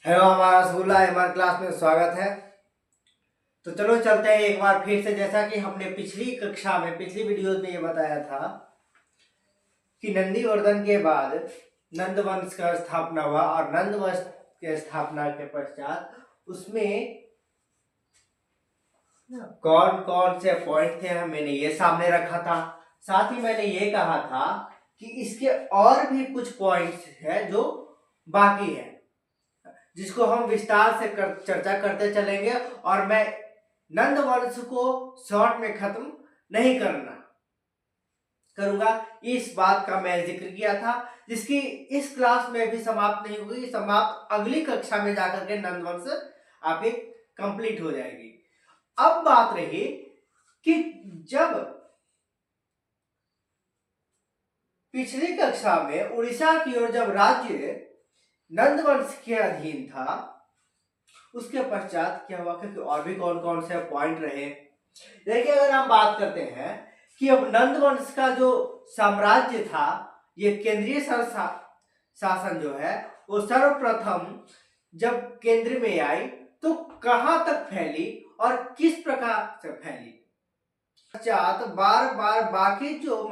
Hello, हमारा school हमारे class में स्वागत है। तो चलो चलते हैं एक बार फिर से। जैसा कि हमने पिछली कक्षा में पिछली वीडियोस में ये बताया था कि नंदीवर्धन के बाद नंद वंश का स्थापना हुआ और नंद वंश के स्थापना के पश्चात उसमें कौन कौन से पॉइंट थे मैंने ये सामने रखा था। साथ ही मैंने ये कहा था कि इसके और भी कुछ पॉइंट्स हैं जो बाकी है, जिसको हम विस्तार से चर्चा करते चलेंगे। और मैं नंद वंश को शॉर्ट में खत्म नहीं करूंगा, इस बात का मैं जिक्र किया था, जिसकी इस क्लास में भी समाप्त नहीं हुई। समाप्त अगली कक्षा में जाकर के नंद वंश आपकी कंप्लीट हो जाएगी। अब बात रही कि जब पिछली कक्षा में उड़ीसा की ओर जब राज्य नंद वंश के अधीन था, उसके पश्चात क्या हुआ, क्योंकि और भी कौन कौन से पॉइंट रहे। देखिए, अगर हम बात करते हैं कि अब नंद वंश का जो साम्राज्य था, ये केंद्रीय शासन जो है वो सर्वप्रथम जब केंद्र में आई तो कहां तक फैली और किस प्रकार से फैली। पश्चात बार बार बाकी जो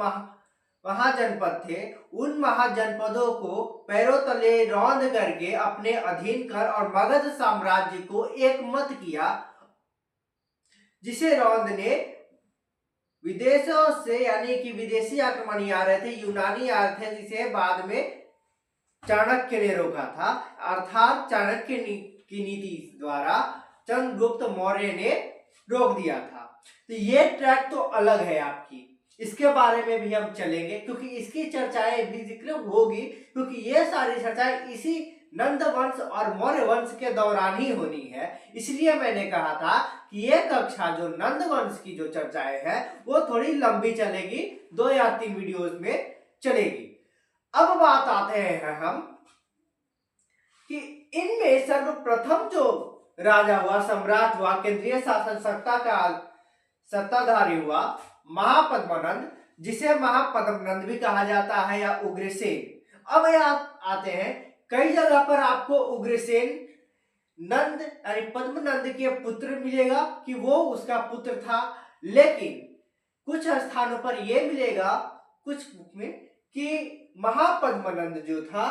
महाजनपद थे, उन महाजनपदों को पैरों तले रौंद करके अपने अधीन कर और मगध साम्राज्य को एक मत किया, जिसे रौंद ने विदेशों से, यानी कि विदेशी आक्रमणी आ रहे थे, यूनानी आ रहे थे, जिसे बाद में चाणक्य ने रोका था। अर्थात चाणक्य की नीति द्वारा चंद्रगुप्त मौर्य ने रोक दिया था। तो ये ट्रैक तो अलग है आपकी, इसके बारे में भी हम चलेंगे, क्योंकि इसकी चर्चाएं भी जिक्र होगी, क्योंकि ये सारी चर्चाएं इसी नंद वंश और मौर्य वंश के दौरान ही होनी है। इसलिए मैंने कहा था कि ये कक्षा जो नंद वंश की जो चर्चाएं हैं वो थोड़ी लंबी चलेगी, 2 या 3 वीडियोस में चलेगी। अब बात आते हैं हम कि इनमें सर्वप्रथम जो राजा हुआ, सम्राट हुआ, केंद्रीय शासन सत्ता का सत्ताधारी हुआ, महापद्मनंद, जिसे महापद्मनंद भी कहा जाता है या उग्रसेन। अब यहाँ आते हैं, कई जगह पर आपको उग्रसेन नंद यानी पद्मनंद के पुत्र मिलेगा कि वो उसका पुत्र था, लेकिन कुछ स्थानों पर यह मिलेगा कुछ बुक में कि महापद्मनंद जो था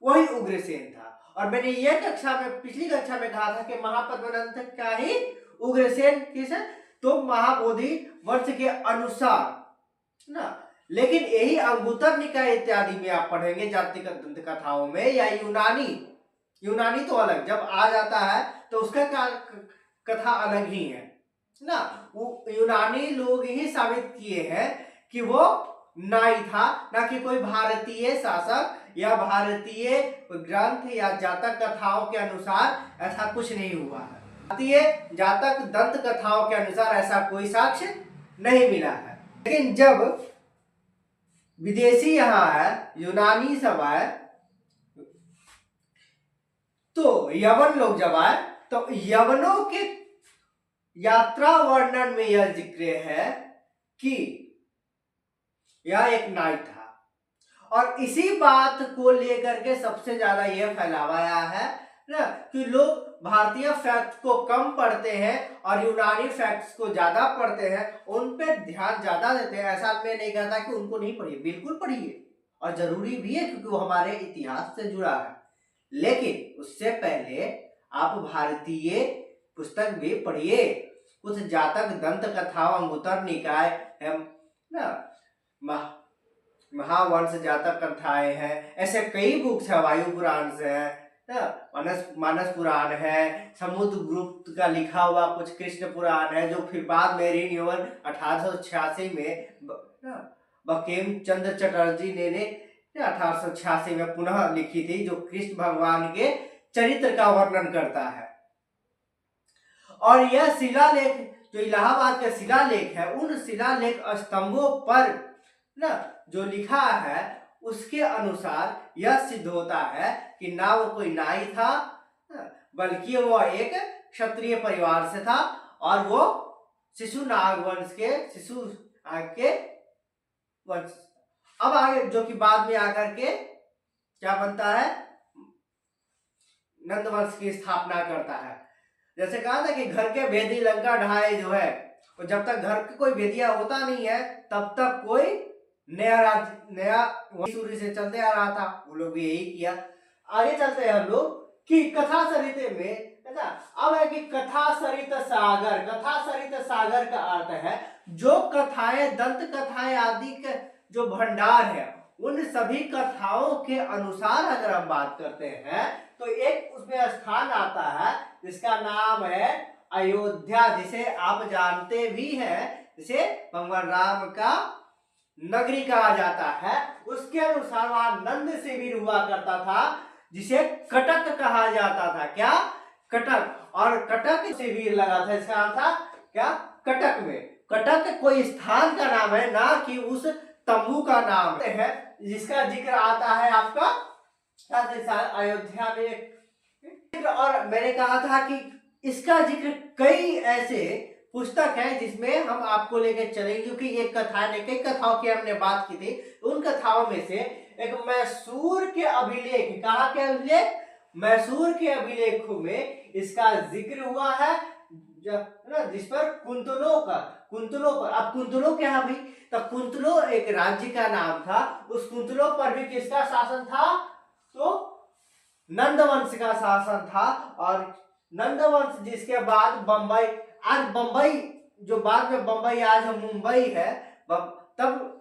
वही उग्रसेन था। और मैंने यह कक्षा में पिछली कक्षा में कहा था कि महापद्मनंद का ही उग्रसेन किस, तो महाबोधि वंश के अनुसार ना। लेकिन यही अंगुत्तर निकाय इत्यादि में आप पढ़ेंगे जातिगत दंत कथाओं में, या यूनानी तो अलग जब आ जाता है तो उसका कथा अलग ही है ना। वो यूनानी लोग ही साबित किए हैं कि वो नाई था, ना कि कोई भारतीय शासक या भारतीय ग्रंथ या जातक कथाओं के अनुसार ऐसा कुछ नहीं हुआ है। भारतीय जातक दंत कथाओं के अनुसार ऐसा कोई साक्ष्य नहीं मिला है। लेकिन जब विदेशी यहाँ है, यूनानी सब आए, तो यवन लोग जब आए तो यवनों के यात्रा वर्णन में यह जिक्र है कि यह एक नाई था। और इसी बात को लेकर के सबसे ज्यादा यह फैलावाया है ना कि लोग भारतीय फैक्ट्स को कम पढ़ते हैं और यूनानी फैक्ट्स को ज्यादा पढ़ते हैं, उन पे ध्यान ज्यादा देते हैं। ऐसा मैं नहीं कहता कि उनको नहीं पढ़िए, बिल्कुल पढ़िए, और जरूरी भी है क्योंकि वो हमारे इतिहास से जुड़ा है। लेकिन उससे पहले आप भारतीय पुस्तक भी पढ़िए, कुछ जातक दंत कथाओं, अंगुत्तर निकाय है ना, महावंश जातक कथाएं हैं, ऐसे कई बुक्स है, वायु पुराण से है ना, मानस पुराण है, समुद्रगुप्त का लिखा हुआ कुछ कृष्ण पुराण है, जो फिर बाद में रिन्यूअल 1886 में बंकिम चंद्र चटर्जी ने 1886 में पुनः लिखी थी, जो कृष्ण भगवान के चरित्र का वर्णन करता है। और यह शिलालेख जो इलाहाबाद के शिलालेख है, उन शिलालेख स्तंभों पर ना जो लिखा है उसके अनुसार यह सिद्ध होता है कि ना वो कोई नाई था, बल्कि वो एक क्षत्रिय परिवार से था, और वो शिशुनाग वंश के वंश। अब आगे जो कि बाद में आकर के क्या बनता है, नंद वंश की स्थापना करता है। जैसे कहा था कि घर के भेदी लंका ढाए जो है, तो जब तक घर के कोई भेदिया होता नहीं है तब तक कोई नया राज्य नया शुरू से चलते आ रहा था, वो लोग भी यही किया। आगे चलते हैं हम लोग कि कथा सरिते में, है ना। अब है कि कथा सरित सागर, कथा सरित सागर का अर्थ है जो कथाएं, दंत कथाएं आदि के जो भंडार है उन सभी कथाओं के अनुसार अगर हम बात करते हैं तो एक उसमें स्थान आता है जिसका नाम है अयोध्या, जिसे आप जानते भी हैं, जिसे भगवान राम का नगरी कहा जाता है। उसके अनुसार वहां नंद शिविर हुआ करता था जिसे कटक कहा जाता था। क्या? कटक। और कटक शिविर लगा था, इसका नाम था क्या? कटक में। कटक कोई स्थान का नाम है, ना कि उस तंबू का नाम है जिसका जिक्र आता है आपका अयोध्या में। और मैंने कहा था कि इसका जिक्र कई ऐसे पुस्तक है जिसमें हम आपको लेकर चलेंगे, क्योंकि एक कथा ने कई कथाओं की हमने बात की थी। उन कथाओं में से एक मैसूर के अभिलेख, कहा के अभिलेख? मैसूर के अभिलेखों में इसका जिक्र हुआ है, जिस पर कुंतलों पर, अब कुंतलों क्या है भाई? तो कुंतलों एक राज्य का नाम था। उस कुंतलों पर भी किसका शासन था? तो नंदवंश का शासन था। और नंदवंश जिसके बाद बंबई, आज बंबई जो बाद में बंबई आज मुंबई है, तब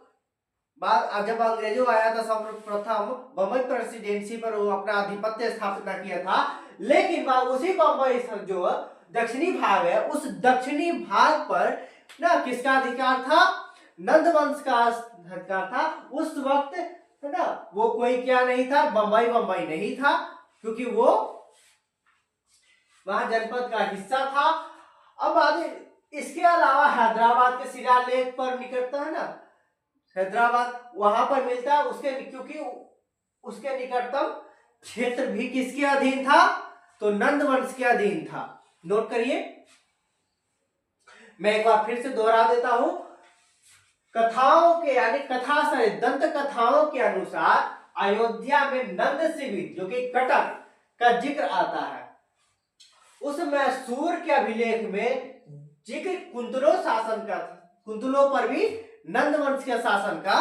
बाद जब अंग्रेजों आया था सर्वप्रथम बंबई प्रेसिडेंसी पर वो अपना आधिपत्य स्थापित किया था। लेकिन उसी बंबई जो दक्षिणी भाग है, उस दक्षिणी भाग पर ना किसका अधिकार था? नंदवंश का अधिकार था। उस वक्त, है ना, वो कोई क्या नहीं था, बंबई नहीं था, क्योंकि वो वहां जनपद का हिस्सा था। अब आगे इसके अलावा हैदराबाद के शिलालेख पर निकटता है ना, हैदराबाद वहां पर मिलता है उसके, क्योंकि उसके निकटतम क्षेत्र भी किसके अधीन था? तो नंदवंश के अधीन था। नोट करिए, मैं एक बार फिर से दोहरा देता हूं। कथाओं के यानी कथा से दंत कथाओं के अनुसार अयोध्या में नंद शिविर जो कि कटक का जिक्र आता है। उस मैसूर के अभिलेख में जिक्र कुंतलों शासन का, कुंतलों पर भी नंदवंश के शासन का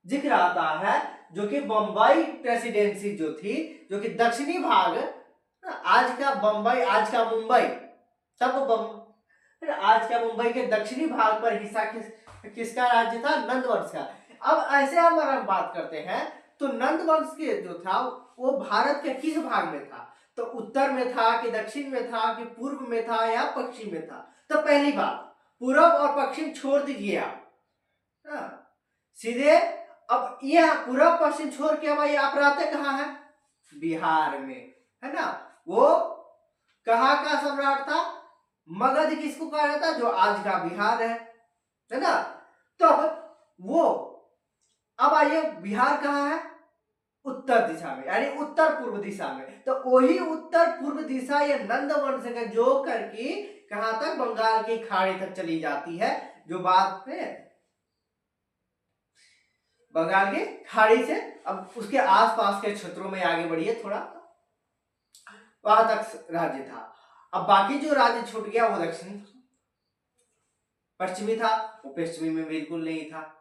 जिक्र आता है, जो कि बंबई प्रेसिडेंसी जो थी, जो कि दक्षिणी भाग, आज का बंबई, आज का मुंबई, तब आज का मुंबई के दक्षिणी भाग पर हिस्सा किसका राज्य था? नंदवंश का। अब ऐसे अगर हम बात करते हैं तो नंदवंश के जो था वो भारत के किस भाग में था? तो उत्तर में था कि दक्षिण में था कि पूर्व में था या पश्चिम में था? तो पहली बात, पूर्व और पश्चिम छोड़ दीजिए आप, सीधे अब यह पूर्व पश्चिम छोड़ के भाई आप रहते कहाँ हैं? बिहार में, है ना। वो कहाँ का सम्राट था? मगध किसको कहा जाता? जो आज का बिहार है ना। तो वो, अब आइए बिहार कहाँ है? उत्तर दिशा में, यानी उत्तर पूर्व दिशा में। तो वही उत्तर पूर्व दिशा ये नंदवंश का जो करके कहां तक? बंगाल की खाड़ी तक चली जाती है, जो बाद में बंगाल की खाड़ी से अब उसके आसपास के क्षेत्रों में आगे बढ़िए थोड़ा, वहां तक राज्य था। अब बाकी जो राज्य छूट गया वो दक्षिण पश्चिमी था, वो पश्चिमी में बिल्कुल नहीं था।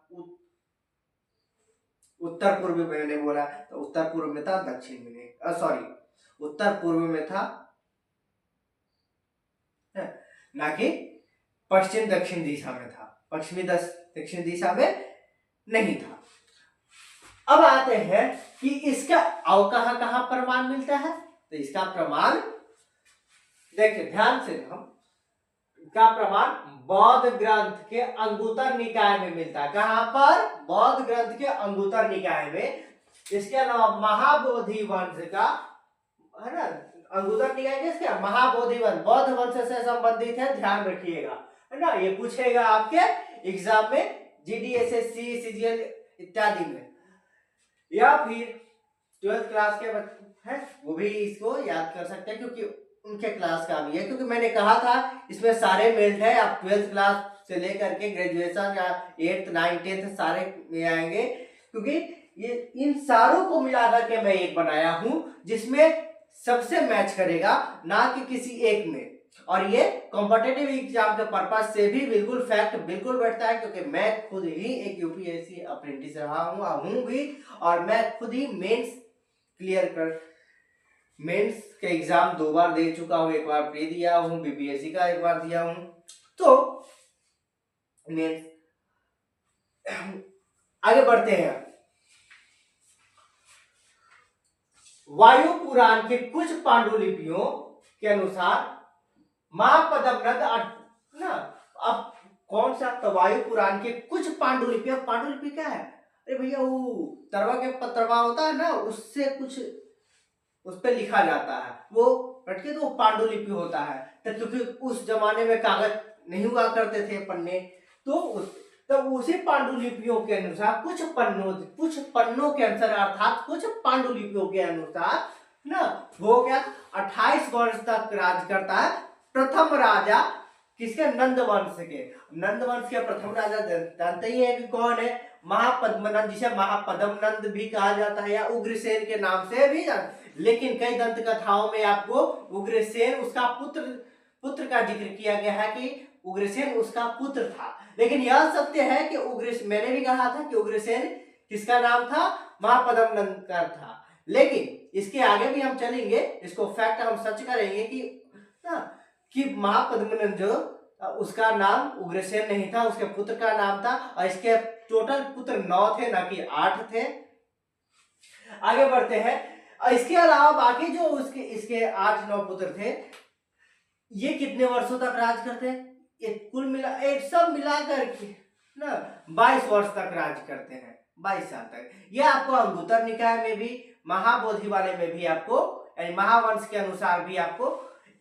उत्तर पूर्व में मैंने बोला तो उत्तर पूर्व में था, दक्षिण में नहीं, सॉरी, उत्तर पूर्व में था, ना कि पश्चिम दक्षिण दिशा में था, पश्चिमी दक्षिण दिशा में नहीं था। अब आते हैं कि इसका और कहां कहां प्रमाण मिलता है? तो इसका प्रमाण देखिए ध्यान से, हम का प्रमाण बौद्ध ग्रंथ के अंगुत्तर निकाय में मिलता है। कहां पर? बौद्ध ग्रंथ के अंगुत्तर निकाय में। इसके अलावा महाबोधि वंश का, है ना, अंगुत्तर निकाय किसका? महाबोधि वंश, बौद्ध वंश से संबंधित है, ध्यान रखिएगा, है ना। ये पूछेगा आपके एग्जाम में, जीडीएसएससी, सीजीएल इत्यादि में, या फिर 12th क्लास के बच्चे हैं वो भी इसको याद कर सकते हैं, क्योंकि उनके क्लास का भी है। क्योंकि मैंने कहा था इसमें सारे मेल्ड है, आप 12th क्लास से लेकर के ग्रेजुएशन या 8th 9th 10th सारे में आएंगे, क्योंकि ये इन सारों को मिलाकर के मैं एक बनाया हूं जिसमें सबसे मैच करेगा, ना कि किसी एक में। और ये कॉम्पिटिटिव एग्जाम के पर्पज से भी बिल्कुल फैक्ट बिल्कुल बैठता है, क्योंकि मैं खुद ही एक यूपीएससी अप्रेंटिस रहा हूँ भी, और मैं खुद ही मेंस के एग्जाम 2 बार दे चुका हूँ। एक बार प्री दिया हूँ, बीपीएससी का एक बार दिया हूँ। तो मेंस आगे बढ़ते हैं। वायु पुराण के कुछ पांडुलिपियों के अनुसार महापद्मनद ना, अब कौन सा, तो वायु पुराण के कुछ पांडुलिपियां, पांडुलिपि क्या है, अरे भैया वो तरवा के पत्रवा होता है ना, उससे कुछ उस पर लिखा जाता है, वो रटके तो पांडुलिपि होता है। तो क्योंकि उस जमाने में कागज नहीं हुआ करते थे, पन्ने, तो उसी पांडुलिपियों के अनुसार कुछ पन्नों के अनुसार, अर्थात कुछ पांडुलिपियों के अनुसार ना, वो क्या 28 वर्ष तक राज करता है प्रथम राजा किसके, नंद वंश के। नंद वंश के प्रथम राजा जानते ही है कि कौन है, महापद्मनंद, जिसे महापद्मनंद भी कहा जाता है या उग्रसेन के नाम से भी, लेकिन कई दंत कथाओं में आपको उग्रसेन उसका पुत्र का जिक्र किया गया है कि उग्रसेन उसका पुत्र था। लेकिन यह सत्य है कि मैंने भी कहा था कि उग्रसेन किसका नाम था, महापद्मनंद का था। लेकिन इसके आगे भी हम चलेंगे, इसको फैक्ट हम सर्च करेंगे कि महापद्मनंद जो उसका नाम उग्रसेन नहीं था, उसके पुत्र का नाम था, और इसके टोटल पुत्र 9 थे, ना कि 8 थे। आगे बढ़ते हैं। इसके अलावा बाकी जो इसके 8-9 पुत्र थे, ये कितने वर्षों तक राज करते हैं, ये कुल मिला सब मिला करके ना 22 वर्ष तक राज करते हैं, 22 साल तक। ये आपको अंगुत्तर निकाय में भी, महाबोधि वाले में भी आपको, यानी महावंश के अनुसार भी आपको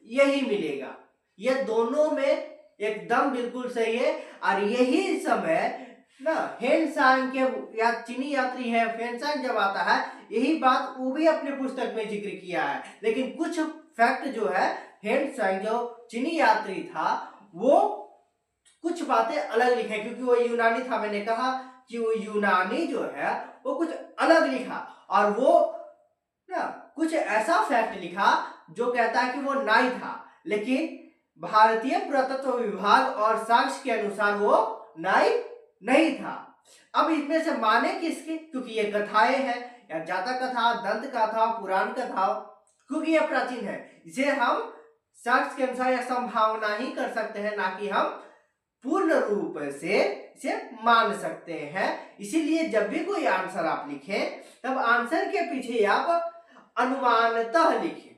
यही मिलेगा। ये दोनों में एकदम बिल्कुल सही है। और यही समय ना हेनसांग के या चीनी यात्री है, हेनसांग जब आता है, यही बात वो भी अपने पुस्तक में जिक्र किया है। लेकिन कुछ फैक्ट जो है, हेनसांग जो चीनी यात्री था, वो कुछ बातें अलग लिखे, क्योंकि वो यूनानी था। मैंने कहा कि वो यूनानी जो है वो कुछ अलग लिखा, और वो ना कुछ ऐसा फैक्ट लिखा जो कहता है कि वो नाई था, लेकिन भारतीय पुरातत्व विभाग और साक्ष्य के अनुसार वो नाई नहीं था। अब इसमें से माने किसके, क्योंकि ये कथाएं हैं, या जातक कथा, दंत कथा, पुराण कथा, क्योंकि ये प्राचीन है, इसे हम साक्ष्य के अनुसार या संभावना ही कर सकते हैं, ना कि हम पूर्ण रूप से इसे मान सकते हैं। इसीलिए जब भी कोई आंसर आप लिखें, तब आंसर के पीछे आप अनुमानतः लिखें,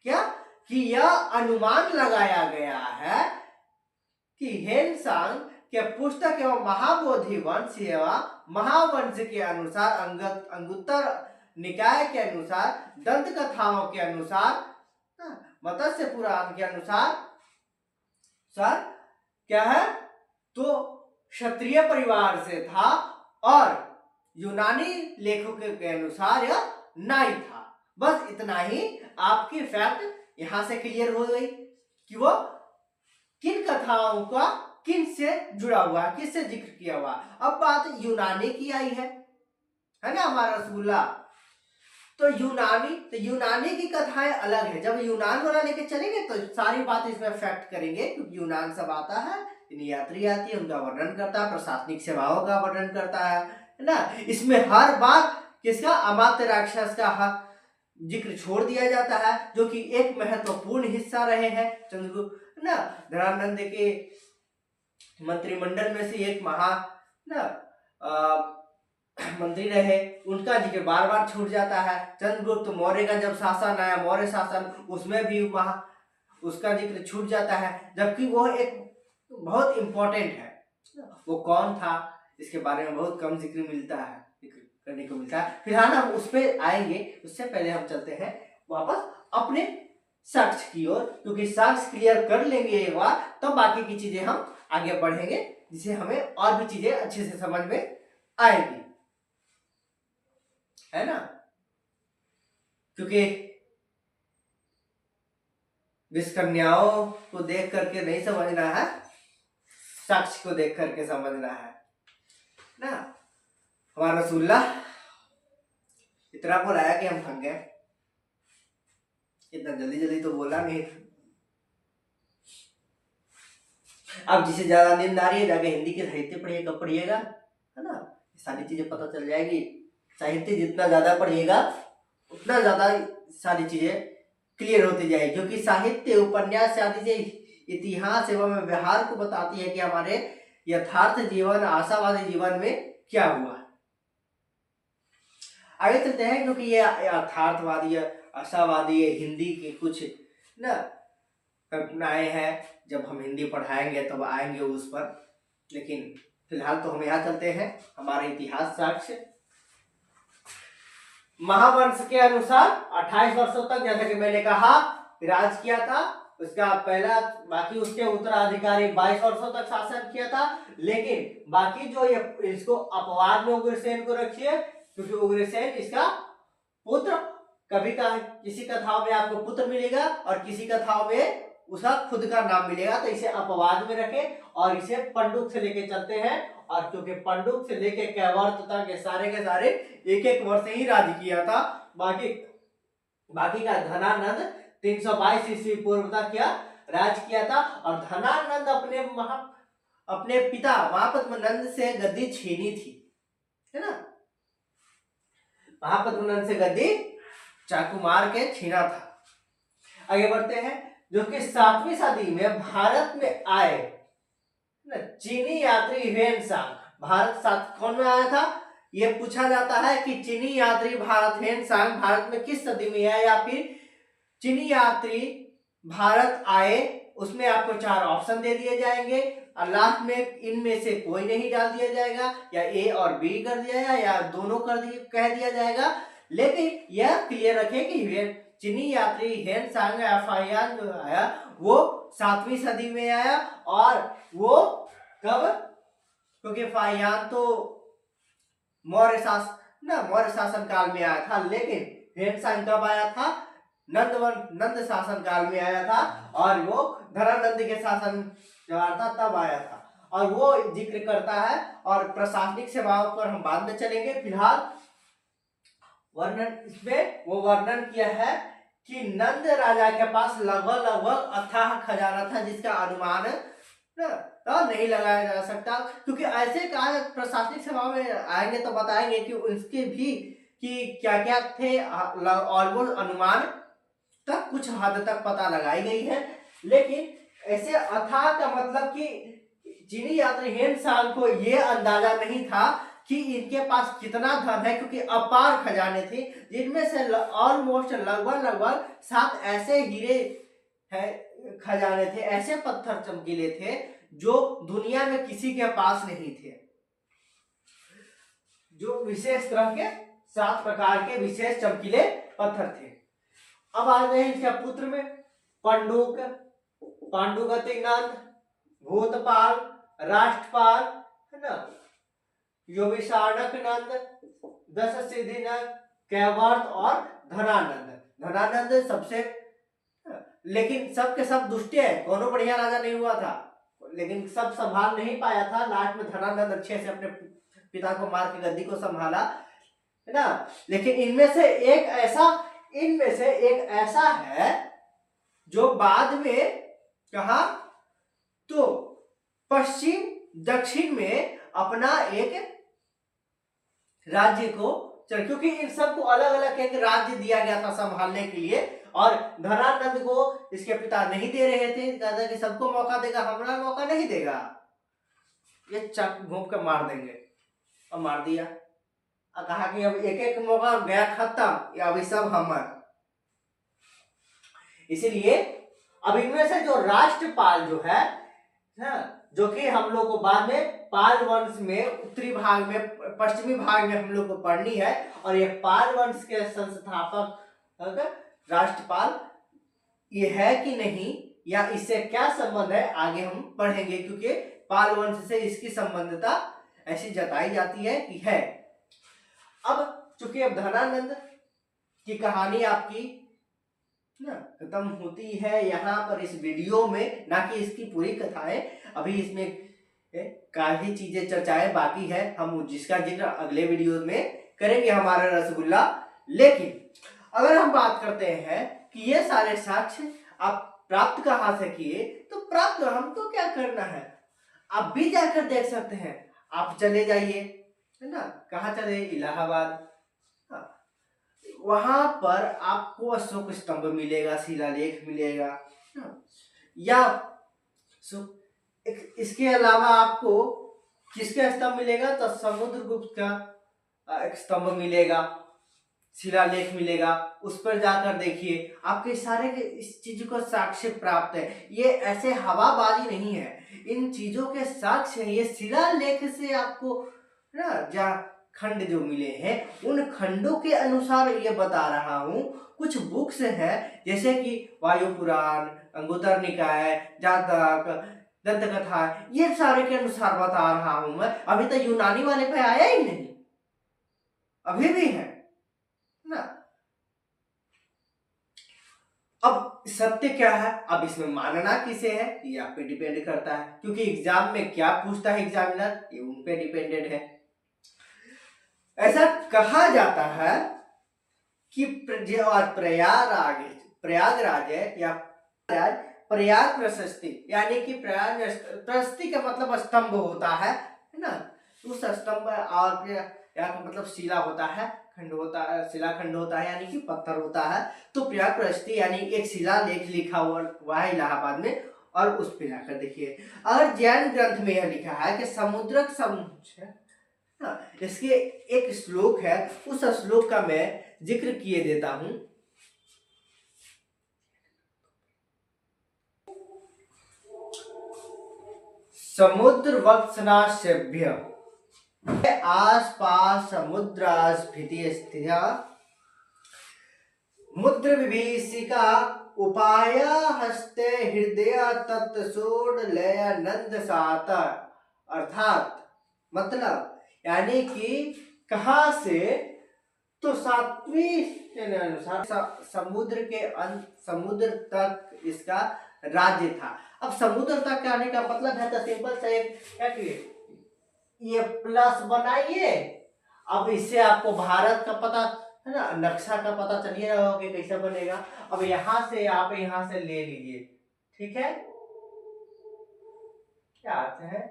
क्या, कि यह अनुमान लगाया गया है कि हेनसांग के पुस्तक एवं महाबोधि वंश एवं महावंश के अनुसार, अंगुत्तर निकाय के अनुसार, दंत कथाओं के अनुसार, मत्स्य पुराण के अनुसार सर क्या है, तो क्षत्रिय परिवार से था, और यूनानी लेखकों के अनुसार यह नाई था। बस इतना ही आपकी फैक्ट यहां से क्लियर हो गई कि वो किन कथाओं का किन से जुड़ा हुआ है, किससे जिक्र किया हुआ। अब बात यूनानी की आई है ना, हमारा रसगुल्ला। तो यूनानी की कथाएं अलग है। जब यूनान वाला लेके चलेंगे तो सारी बात इसमें फैक्ट करेंगे, क्योंकि यूनान सब आता है, यात्री आती है, उनका वर्णन करता है, प्रशासनिक सेवाओं का वर्णन करता है ना। इसमें हर बात किसका, अमात्य राक्षस का जिक्र छोड़ दिया जाता है, जो कि एक महत्वपूर्ण हिस्सा रहे हैं चंद्रगुप्त ना, धनानंद के मंत्रिमंडल में से एक मंत्री रहे, उनका जिक्र बार बार छूट जाता है। चंद्रगुप्त मौर्य का जब शासन आया, मौर्य शासन, उसमें भी उसका जिक्र छूट जाता है, जबकि वो एक बहुत इंपॉर्टेंट है। वो कौन था, इसके बारे में बहुत कम जिक्र करने को मिलता है। फिलहाल हम उस पर आएंगे, उससे पहले हम चलते हैं वापस अपने साक्ष्य की ओर, क्योंकि साक्ष्य क्लियर कर लेंगे एक बार, तो बाकी की चीजें हम आगे बढ़ेंगे, जिससे हमें और भी चीजें अच्छे से समझ में आएगी, है ना। क्योंकि विषकन्याओं को देख करके नहीं समझना है, साक्ष्य को देख करके समझना है ना। हमारा रसूलुल्लाह इतना बुलाया कि हम थक गए। इतना जल्दी जल्दी तो बोला नहीं। अब जिसे ज्यादा नींद आ रही है जाके हिंदी के साहित्य पढ़िएगा पढ़िएगा, है ना, सारी चीजें पता चल जाएगी। साहित्य जितना ज्यादा पढ़िएगा उतना ज्यादा सारी चीजें क्लियर होती जाएगी, क्योंकि साहित्य उपन्यास आदि से इतिहास एवं व्यवहार को बताती है कि हमारे यथार्थ जीवन आशावादी जीवन में क्या हुआ। आगे चलते हैं, क्योंकि ये यथार्थवादी आशावादी हिंदी के कुछ ना कल्पनाएं हैं, जब हम हिंदी पढ़ाएंगे तब आएंगे उस पर, लेकिन फिलहाल तो हम यहाँ चलते हैं हमारे इतिहास साक्ष्य। महावंश के अनुसार 28 वर्षों तक, जैसा कि मैंने कहा, राज किया था। उसका पहला, बाकी उसके उत्तराधिकारी 22 वर्षों तक शासन किया था। लेकिन बाकी जो ये, इसको अपवाद में उग्रसेन को रखिए, क्योंकि उग्रसेन इसका पुत्र, कभी का किसी कथाओं में आपको पुत्र मिलेगा और किसी कथाओं में उसका खुद का नाम मिलेगा, तो इसे अपवाद में रखें और इसे पंडुक से लेके चलते हैं। और क्योंकि पंडुक से लेके कैवर्त तक के सारे एक एक वर्ष ही राज किया था। बाकी का धनानंद 322 ईस्वी पूर्व तक क्या राज किया था। और धनानंद अपने पिता महापद्मनंद से गद्दी छीनी थी, है ना, महापद्मनंद से गद्दी चाकू मार के छीना था। आगे बढ़ते हैं, जो कि 7वीं सदी में भारत में आए चीनी यात्री ह्वेनसांग। भारत कौन में आया था, यह पूछा जाता है कि चीनी यात्री ह्वेनसांग भारत में किस सदी में आया, या फिर चीनी यात्री भारत आए, उसमें आपको 4 ऑप्शन दे दिए जाएंगे और लास्ट में इनमें से कोई नहीं डाल दिया जाएगा, या ए और बी कर दिया जाएगा या दोनों कह दिया जाएगा। लेकिन यह क्लियर रखें कि चीनी यात्री ह्वेनसांग फाहियान जो आया वो 7वीं सदी में आया। और वो कब, क्योंकि फाहियान तो मौर्य शासन काल में आया था, लेकिन ह्वेनसांग कब आया था, नंद शासन काल में आया था, और वो धनानंद के शासन जब आया था तब आया था। और वो जिक्र करता है, और प्रशासनिक सेवाओं पर हम बाद में चलेंगे। फिलहाल वर्णन इसमें वो वर्णन किया है कि नंद राजा के पास लगभग अथाह खजाना था, जिसका अनुमान तो नहीं लगाया जा सकता, क्योंकि ऐसे कार्य प्रशासनिक सेवाओं में आएंगे तो बताएंगे कि उसके भी कि क्या क्या थे, ऑलमोस्ट अनुमान तक कुछ हद तक पता लगाई गई है। लेकिन ऐसे अथाह का मतलब कि चीनी यात्री ह्वेनसांग को ये अंदाजा नहीं था कि इनके पास कितना धन है, क्योंकि अपार खजाने थे, जिनमें से ऑलमोस्ट लगभग 7 ऐसे हीरे खजाने थे, ऐसे पत्थर चमकीले थे जो दुनिया में किसी के पास नहीं थे, जो विशेष तरह के 7 प्रकार के विशेष चमकीले पत्थर थे। अब आ गए इसके पुत्र में पांडुगति नंद, भूतपाल, राष्ट्रपाल, है ना, योविशाणक नंद, दश सिद्धि नंद, कैवर्त और धनानंद सबसे, लेकिन सबके सब दुष्ट है, कोनो बढ़िया राजा नहीं हुआ था, लेकिन सब संभाल नहीं पाया था। लास्ट में धनानंद अच्छे से अपने पिता को मार के गद्दी को संभाला, है ना। लेकिन इनमें से एक ऐसा है जो बाद में कहा तो पश्चिम दक्षिण में अपना एक राज्य को, क्योंकि इन सबको अलग अलग एक राज्य दिया गया था संभालने के लिए, और धनानंद को इसके पिता नहीं दे रहे थे, कहते कि सबको मौका देगा, हमारा मौका नहीं देगा, ये चक घूम कर मार देंगे, और मार दिया। और कहा कि अब एक एक मौका गया खत्म, या अभी सब हमर। इसीलिए अब इनमें से जो राष्ट्रपाल जो है जो कि हम लोग को बाद में पाल वंश में उत्तरी भाग में, पश्चिमी भाग में हम लोग को पढ़नी है, और ये पाल वंश के संस्थापक राष्ट्रपाल ये है कि नहीं, या इससे क्या संबंध है, आगे हम पढ़ेंगे, क्योंकि पाल वंश से इसकी संबंधता ऐसी जताई जाती है कि है। अब चूंकि अब धनानंद की कहानी आपकी खत्म होती है यहाँ पर इस वीडियो में, ना कि इसकी पूरी कथाएं, अभी इसमें काफी चीजें चर्चाएं बाकी है, हम जिसका जिक्र अगले वीडियो में करेंगे हमारा रसगुल्ला। लेकिन अगर हम बात करते हैं कि ये सारे साक्ष्य आप प्राप्त कहाँ से किए, तो प्राप्त हमको क्या करना है, आप भी जाकर देख सकते हैं। आप चले जाइए, है ना, कहाँ चले, इलाहाबाद। हाँ, वहां पर आपको अशोक स्तंभ मिलेगा, शिलालेख मिलेगा। हाँ, या इसके अलावा आपको किसका स्तंभ मिलेगा, तो समुद्रगुप्त का एक स्तंभ मिलेगा, शिलालेख मिलेगा। उस पर जाकर देखिए, आपके सारे के इस चीज को साक्ष्य प्राप्त है। ये ऐसे हवाबाजी नहीं है, इन चीजों के साक्ष्य है। ये शिलालेख से आपको ना जहाँ खंड जो मिले हैं, उन खंडों के अनुसार ये बता रहा हूँ। कुछ बुक्स है जैसे कि वायु पुराण, अंगुत्तर निकाय, जातक, दंत कथा, ये सारे के अनुसार बता रहा हूं मैं। अभी तो यूनानी वाले पे आया ही नहीं, अभी भी है ना। अब सत्य क्या है, अब इसमें मानना किसे है, ये आप पे डिपेंड करता है, क्योंकि एग्जाम में क्या पूछता है एग्जामिनर, ये उन पे डिपेंडेंट है। ऐसा कहा जाता है कि प्रयागराज है या प्रयाग प्रशस्ति, यानी कि प्रयाग प्रशस्ति का मतलब स्तंभ होता है ना। उस स्तंभ और यहाँ का मतलब शिला होता है, खंड होता है, शिलाखंड होता है, यानी कि पत्थर होता है। तो प्रयाग प्रशस्ति यानी एक शिलालेख लिखा हुआ है इलाहाबाद में, और उस पे जाकर देखिए। अगर जैन ग्रंथ में यह लिखा है कि समुद्रक समुच्चय, इसके एक श्लोक है, उस श्लोक का मैं जिक्र किए देता हूं। समुद्र वत्सनाशभ्य आसपास समुद्रास्फीति स्थित मुद्र विभीषिका उपाय हस्ते हृदय तत्सोड लय नंद सात। अर्थात मतलब यानी कि कहां से, तो सातवीं अनुसार समुद्र के अंत, समुद्र तक इसका राज्य था। अब समुद्र तक आने का मतलब है, तो सिंपल सा एक क्या किए, ये प्लस बनाइए। अब इससे आपको भारत का पता है ना, नक्शा का पता चलिए रहा होगा कि कैसा बनेगा। अब यहां से आप यहां से ले लीजिए, ठीक है, क्या आते हैं।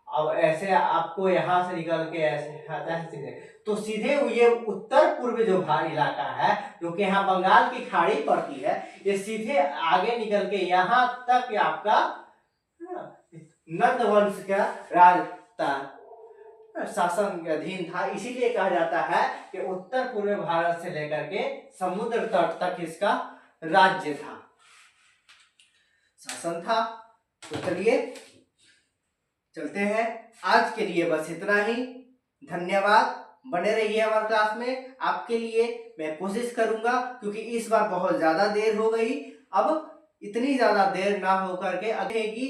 अब ऐसे आपको यहां से निकल के ऐसे आता है सीधे, तो सीधे ये उत्तर पूर्व जो इलाका है, जो कि यहाँ बंगाल की खाड़ी पड़ती है, ये सीधे आगे निकल के यहाँ तक आपका नंद वंश का राज शासन के अधीन था। इसीलिए कहा जाता है कि उत्तर पूर्व भारत से लेकर के समुद्र तट तक इसका राज्य था, शासन था। तो चलिए चलते हैं, आज के लिए बस इतना ही। धन्यवाद, बने रहिए हमारे क्लास में। आपके लिए मैं कोशिश करूंगा, क्योंकि इस बार बहुत ज्यादा देर हो गई। अब इतनी ज्यादा देर ना होकर के अगेगी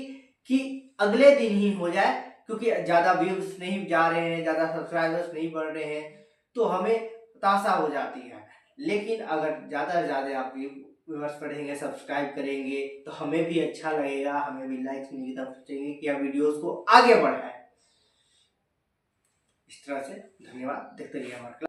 कि अगले दिन ही हो जाए, क्योंकि ज्यादा व्यूज नहीं जा रहे हैं, ज्यादा सब्सक्राइबर्स नहीं बढ़ रहे हैं, तो हमें हताशा हो जाती है। लेकिन अगर ज्यादा से ज्यादा आप व्यूअर्स बढ़ेंगे, सब्सक्राइब करेंगे, तो हमें भी अच्छा लगेगा, हमें भी लाइक्स मिलेगी, तब सोचेंगे कि आप वीडियोस को आगे बढ़ाएं। इस तरह से धन्यवाद, देखते रहिए हमारा।